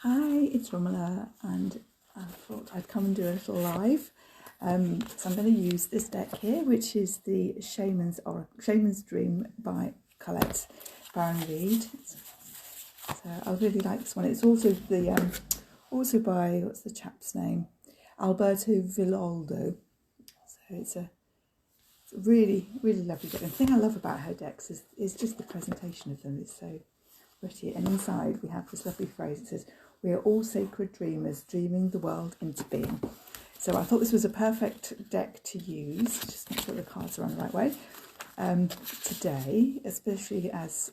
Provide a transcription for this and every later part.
Hi, it's Romola, and I thought I'd come and do a little live. So I'm going to use this deck here, which is the Shaman's Dream by Colette, Baron-Reid. So I really like this one. It's also the also by, what's the chap's name? Alberto Villoldo. So it's a really, really lovely deck. And the thing I love about her decks is just the presentation of them. It's so pretty. And inside we have this lovely phrase. It says, "We are all sacred dreamers, dreaming the world into being." So I thought this was a perfect deck to use. Just make sure the cards are on the right way today, especially as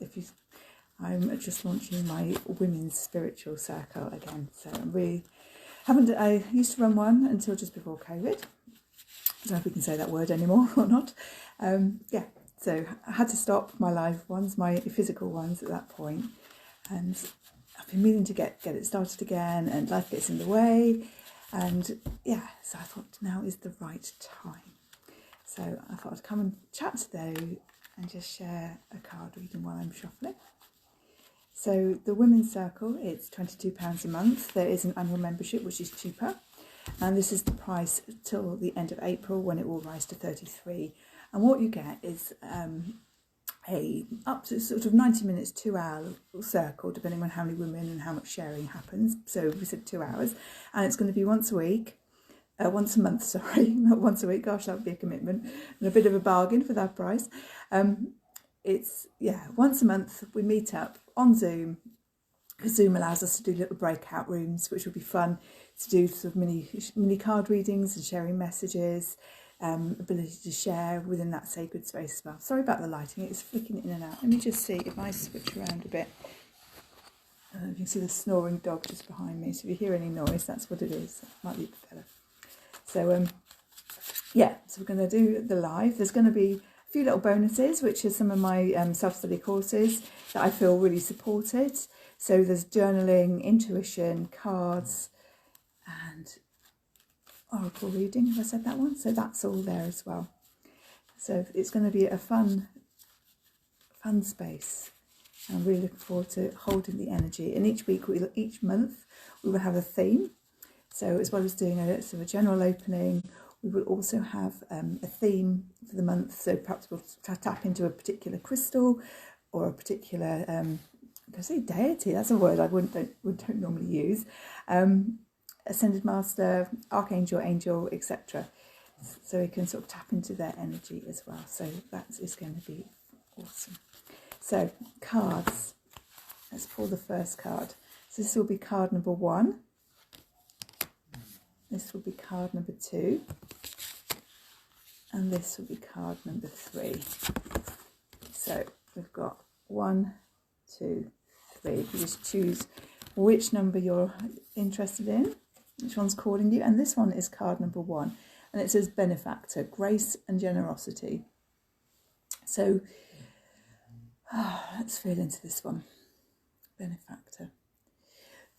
I'm just launching my women's spiritual circle again. So I used to run one until just before COVID. I don't know if we can say that word anymore or not. Yeah, so I had to stop my live ones, my physical ones at that point. And I've been meaning to get it started again, and life gets in the way. And yeah, so I thought now is the right time. So I thought I'd come and chat today and just share a card reading while I'm shuffling. So the Women's Circle, it's £22 a month. There is an annual membership, which is cheaper. And this is the price till the end of April, when it will rise to $33. And what you get is up to sort of 90 minutes, 2 hour circle, depending on how many women and how much sharing happens. So we said 2 hours, and it's going to be once a month, sorry, not once a week. Gosh, that would be a commitment and a bit of a bargain for that price. It's once a month we meet up on Zoom. Zoom allows us to do little breakout rooms, which will be fun to do, sort of mini card readings and sharing messages. Ability to share within that sacred space as well. Sorry about the lighting, it's flicking in and out. Let me just see if I switch around a bit. You can see the snoring dog just behind me, so if you hear any noise, that's what it is. It might be better. So so we're going to do the live. There's going to be a few little bonuses, which are some of my self-study courses that I feel really supported. So there's journaling, intuition, cards, and oracle reading, have I said that one? So that's all there as well. So it's going to be a fun space. And I'm really looking forward to holding the energy. And each month we will have a theme. So as well as doing a general opening, we will also have a theme for the month. So perhaps we'll tap into a particular crystal or a particular, I say deity, that's a word I don't normally use. Ascended Master, Archangel, Angel, etc. So we can sort of tap into their energy as well. So that is going to be awesome. So cards. Let's pull the first card. So this will be card number 1. This will be card number 2. And this will be card number 3. So we've got 1, 2, 3. You just choose which number you're interested in. Which one's calling you? And this one is card number 1, and it says benefactor, grace and generosity. So let's feel into this one. Benefactor.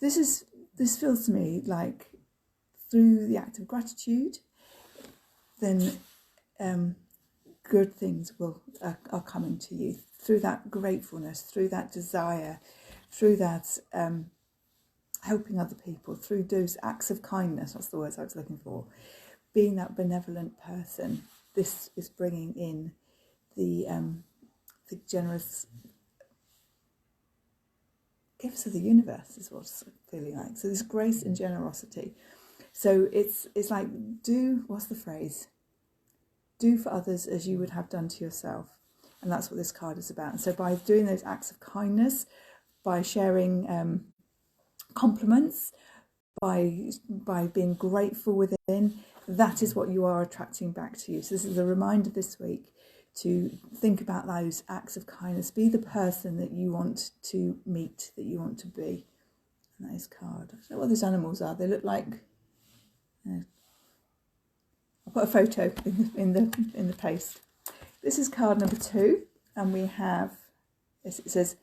This feels to me like through the act of gratitude, then good things are coming to you through that gratefulness, through that desire, through that helping other people, through those acts of kindness. That's the words I was looking for. Being that benevolent person, this is bringing in the generous gifts of the universe, is what it's feeling like. So this grace and generosity. So it's like what's the phrase? Do for others as you would have done to yourself. And that's what this card is about. And so by doing those acts of kindness, by sharing compliments, by being grateful within, that is what you are attracting back to you. So this is a reminder this week to think about those acts of kindness. Be the person that you want to meet, that you want to be. And that is card. I don't know what those animals are. They look like. I'll put a photo in the paste. This is card number 2, and we have. It says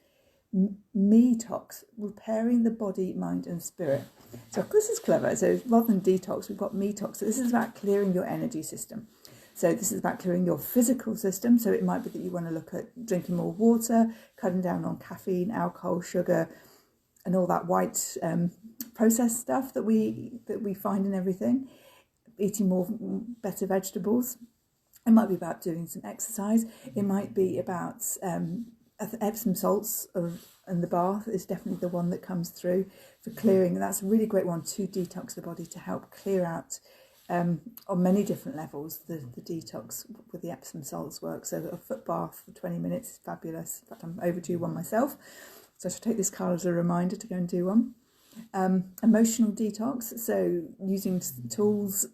Metox, repairing the body, mind and spirit. So this is clever. So rather than detox, we've got Metox. So this is about clearing your energy system. So this is about clearing your physical system. So it might be that you want to look at drinking more water, cutting down on caffeine, alcohol, sugar, and all that white processed stuff that we find in everything, eating better vegetables. It might be about doing some exercise. It might be about Epsom salts and the bath is definitely the one that comes through for clearing. And that's a really great one to detox the body, to help clear out on many different levels. The detox with the Epsom salts works. So a foot bath for 20 minutes is fabulous. In fact, I'm overdue one myself, so I should take this card as a reminder to go and do one. Emotional detox, so using tools,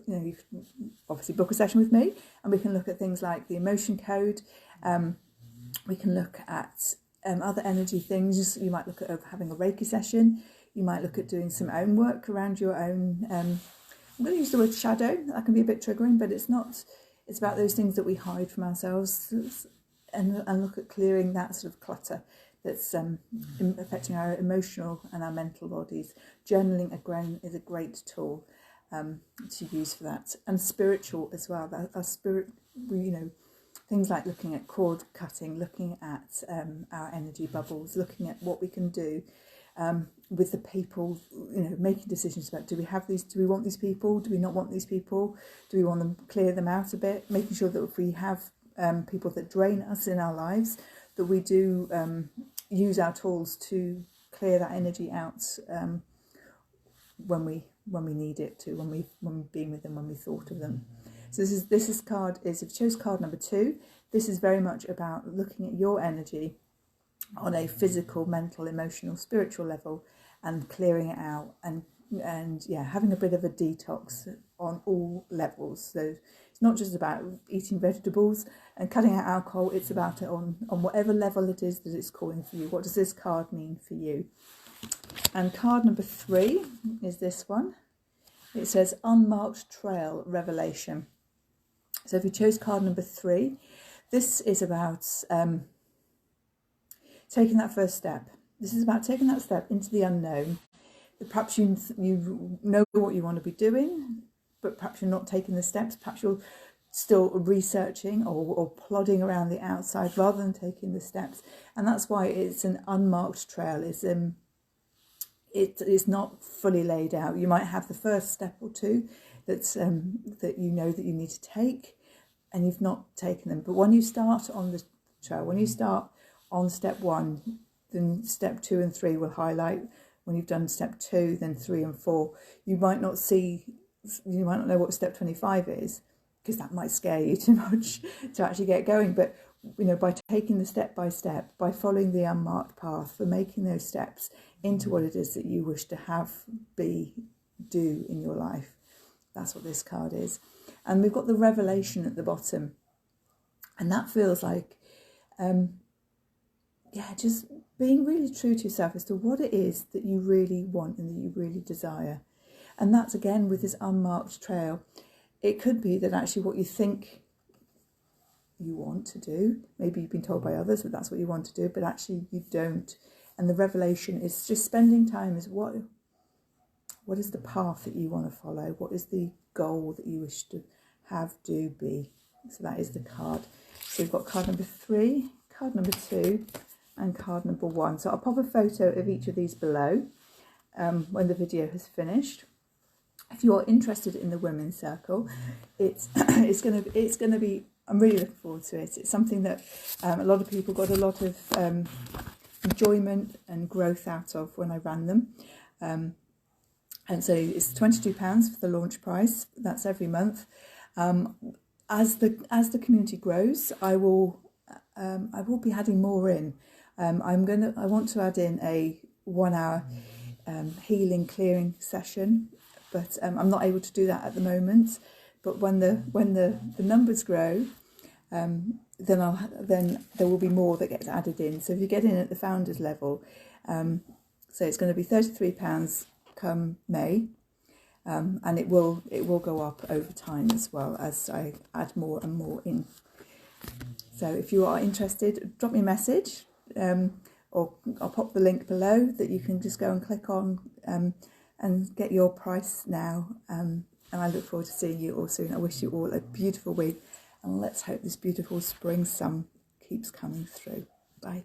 you can obviously book a session with me and we can look at things like the emotion code. We can look at other energy things. You might look at having a Reiki session. You might look at doing some own work around your own, I'm going to use the word shadow. That can be a bit triggering, but it's not. It's about those things that we hide from ourselves, and look at clearing that sort of clutter that's affecting our emotional and our mental bodies. Journaling is a great tool to use for that, and spiritual as well. Our spirit, things like looking at cord cutting, looking at our energy bubbles, looking at what we can do with the people, making decisions about, do we want these people, do we not want these people, do we want them, clear them out a bit, making sure that if we have people that drain us in our lives, that we do use our tools to clear that energy out when we need it to, when we've been with them, when we thought of them. So if you chose card number 2, this is very much about looking at your energy on a physical, mental, emotional, spiritual level and clearing it out and having a bit of a detox on all levels. So it's not just about eating vegetables and cutting out alcohol, it's about it on whatever level it is that it's calling for you. What does this card mean for you? And card number 3 is this one. It says Unmarked Trail Revelation. So if you chose card number 3, this is about taking that first step. This is about taking that step into the unknown. Perhaps you know what you want to be doing, but perhaps you're not taking the steps. Perhaps you're still researching or plodding around the outside rather than taking the steps. And that's why it's an unmarked trail. It's not fully laid out. You might have the first step or two that you know that you need to take, and you've not taken them. But when you start on the trail, when you start on step 1, then step 2 and 3 will highlight. When you've done step 2, then 3 and 4, you might not know what step 25 is, because that might scare you too much to actually get going. But by taking the step by step, by following the unmarked path, for making those steps into what it is that you wish to do in your life, that's what this card is. And we've got the revelation at the bottom, and that feels like just being really true to yourself as to what it is that you really want and that you really desire. And that's, again, with this unmarked trail. It could be that actually what you think you want to do, maybe you've been told by others that that's what you want to do, but actually you don't. And the revelation is just spending time as what is the path that you want to follow? What is the goal that you wish to have, do, be? So that is the card. So we've got card number 3, card number 2, and card number 1. So I'll pop a photo of each of these below when the video has finished. If you're interested in the Women's Circle, it's going to be. I'm really looking forward to it. It's something that a lot of people got a lot of enjoyment and growth out of when I ran them. And so it's £22 for the launch price. That's every month. As the community grows, I will be adding more in. I want to add in a 1-hour healing clearing session, but I'm not able to do that at the moment. But when the numbers grow, then there will be more that gets added in. So if you get in at the founders level, so it's going to be £33 come May, and it will go up over time as well as I add more and more in. So if you are interested, drop me a message, or I'll pop the link below that you can just go and click on and get your price now. And I look forward to seeing you all soon. I wish you all a beautiful week, and let's hope this beautiful spring sun keeps coming through. Bye.